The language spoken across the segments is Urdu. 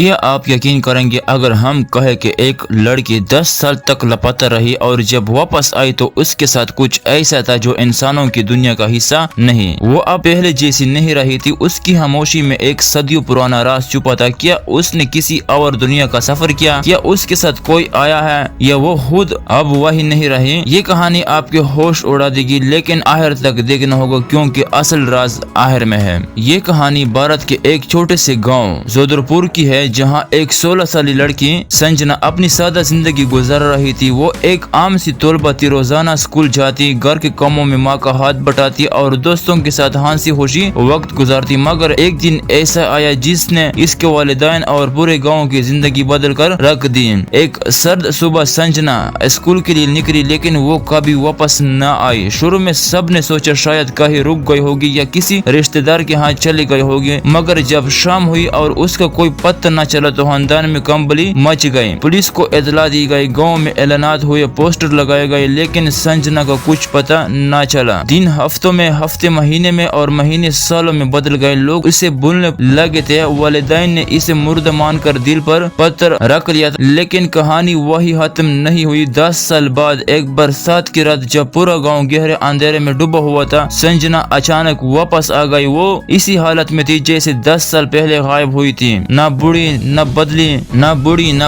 کیا آپ یقین کریں گے اگر ہم کہیں کہ ایک لڑکی 10 سال تک لاپتہ رہی اور جب واپس آئی تو اس کے ساتھ کچھ ایسا تھا جو انسانوں کی دنیا کا حصہ نہیں، وہ اب پہلے جیسی نہیں رہی تھی، اس کی خاموشی میں ایک صدیوں پرانا راز چھپا تھا۔ کیا اس نے کسی اور دنیا کا سفر کیا؟ کیا اس کے ساتھ کوئی آیا ہے یا وہ خود اب وہی نہیں رہی؟ یہ کہانی آپ کے ہوش اڑا دے گی، لیکن آخر تک دیکھنا ہوگا کیونکہ اصل راز آخر میں ہے۔ یہ کہانی بھارت کے ایک چھوٹے سے گاؤں جودھر پور کی ہے، جہاں ایک 16 سالی لڑکی سنجنا اپنی سادہ زندگی گزار رہی تھی۔ وہ ایک عام سی طالبہ تھی، روزانہ اسکول جاتی، گھر کے کاموں میں ماں کا ہاتھ بٹاتی اور دوستوں کے ساتھ ہنسی خوشی وقت گزارتی، مگر ایک دن ایسا آیا جس نے اس کے والدین اور پورے گاؤں کی زندگی بدل کر رکھ دی۔ ایک سرد صبح سنجنا اسکول کے لیے نکلی، لیکن وہ کبھی واپس نہ آئی۔ شروع میں سب نے سوچا شاید کہیں رک گئی ہوگی یا کسی رشتہ دار کے ہاں چلی گئی ہوگی، مگر جب شام ہوئی اور اس کا کوئی پتہ نہ چلا تو خاندان میں کمبلی مچ گئی۔ پولیس کو اطلاع دی گئی، گاؤں میں اعلانات ہوئے، پوسٹر لگائے گئے، لیکن سنجنا کا کچھ پتہ نہ چلا۔ دن ہفتوں میں، ہفتے مہینے میں اور مہینے سالوں میں بدل گئے۔ لوگ اسے بھولنے لگے تھے، والدین نے اسے مردہ مان کر دل پر پتھر رکھ لیا تھا، لیکن کہانی وہی ختم نہیں ہوئی۔ 10 سال بعد ایک برسات کی رات جب پورا گاؤں گہرے اندھیرے میں ڈوبا ہوا تھا، سنجنا اچانک واپس آ گئی۔ وہ اسی حالت میں تھی جیسے 10 سال پہلے غائب ہوئی تھی، نہ بوڑھی نہ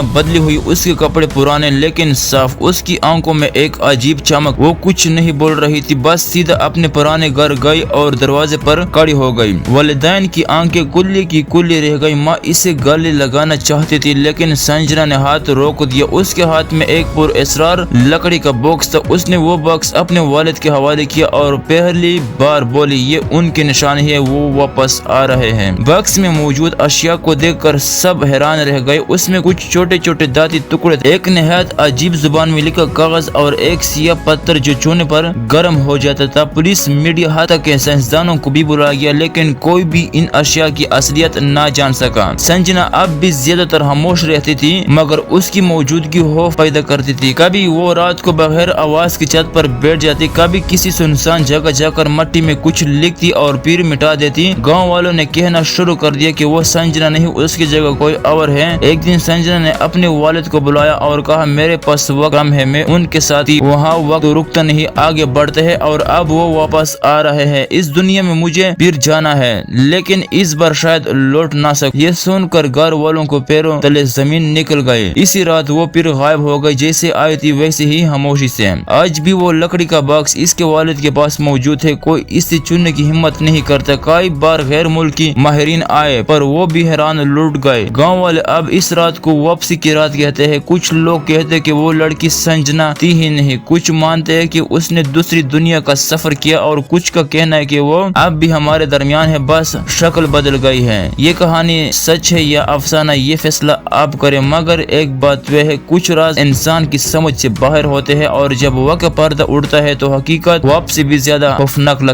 بدلی ہوئی، اس کے کپڑے پرانے لیکن صاف، اس کی آنکھوں میں ایک عجیب چمک۔ وہ کچھ نہیں بول رہی تھی، بس سیدھا اپنے پرانے گھر گئی اور دروازے پر کھڑی ہو گئی۔ والدین کی آنکھیں کلی کی کلی رہ گئی۔ ماں اسے گلے لگانا چاہتی تھی، لیکن سنجنا نے ہاتھ روک دیا۔ اس کے ہاتھ میں ایک پر اسرار لکڑی کا باکس تھا۔ اس نے وہ باکس اپنے والد کے حوالے کیا اور پہلی بار بولی، یہ ان کی نشانی ہے، وہ واپس آ رہے ہیں۔ باکس میں موجود اشیاء کو دیکھ کر سب حیران رہ گئے۔ اس میں کچھ چھوٹے چھوٹے دھاتی ٹکڑے تھے، ایک نہایت عجیب زبان میں لکھا کاغذ اور ایک سیاہ پتھر جو چھونے پر گرم ہو جاتا تھا۔ پولیس، میڈیا، حتیٰ کہ سائنسدانوں کو بھی بلایا گیا، لیکن کوئی بھی ان اشیاء کی اصلیت نہ جان سکا۔ سنجنا اب بھی زیادہ تر خاموش رہتی تھی، مگر اس کی موجودگی خوف پیدا کرتی تھی۔ کبھی وہ رات کو بغیر آواز کی چھت پر بیٹھ جاتی، کبھی کسی سنسان جگہ جا کر مٹی میں کچھ لکھتی اور پھر مٹا دیتی۔ گاؤں والوں نے کہنا شروع کر دیا کہ وہ سنجنا نہیں، اس کی جگہ کوئی اور ہے۔ ایک دن سنجنا نے اپنے والد کو بلایا اور کہا، میرے پاس وقت کم ہے، میں ان کے ساتھ ہی، وہاں وقت رکتا نہیں، آگے بڑھتا ہے اور اب وہ واپس آ رہے ہیں۔ اس دنیا میں مجھے پھر جانا ہے، لیکن اس بار شاید لوٹ نہ سکوں۔ یہ سن کر گھر والوں کو پیروں تلے زمین نکل گئی۔ اسی رات وہ پھر غائب ہو گئی، جیسے آئی تھی ویسے ہی خاموشی سے۔ آج بھی وہ لکڑی کا باکس اس کے والد کے پاس موجود ہے، کوئی اسے چننے کی ہمت نہیں کرتا۔ کئی بار غیر ملکی ماہرین آئے پر وہ بھی حیران لوٹ گئے۔ گاؤں والے اب اس رات کو واپسی کی رات کہتے ہیں۔ کچھ لوگ کہتے ہیں کہ وہ لڑکی سنجنا تھی ہی نہیں، کچھ مانتے ہیں کہ اس نے دوسری دنیا کا سفر کیا اور کچھ کا کہنا ہے کہ وہ اب بھی ہمارے درمیان ہے، بس شکل بدل گئی ہے۔ یہ کہانی سچ ہے یا افسانہ، یہ فیصلہ آپ کریں، مگر ایک بات وہ ہے، کچھ راز انسان کی سمجھ سے باہر ہوتے ہیں اور جب وقت پردہ اڑتا ہے تو حقیقت واپس بھی زیادہ خوفناک لگتی ہے۔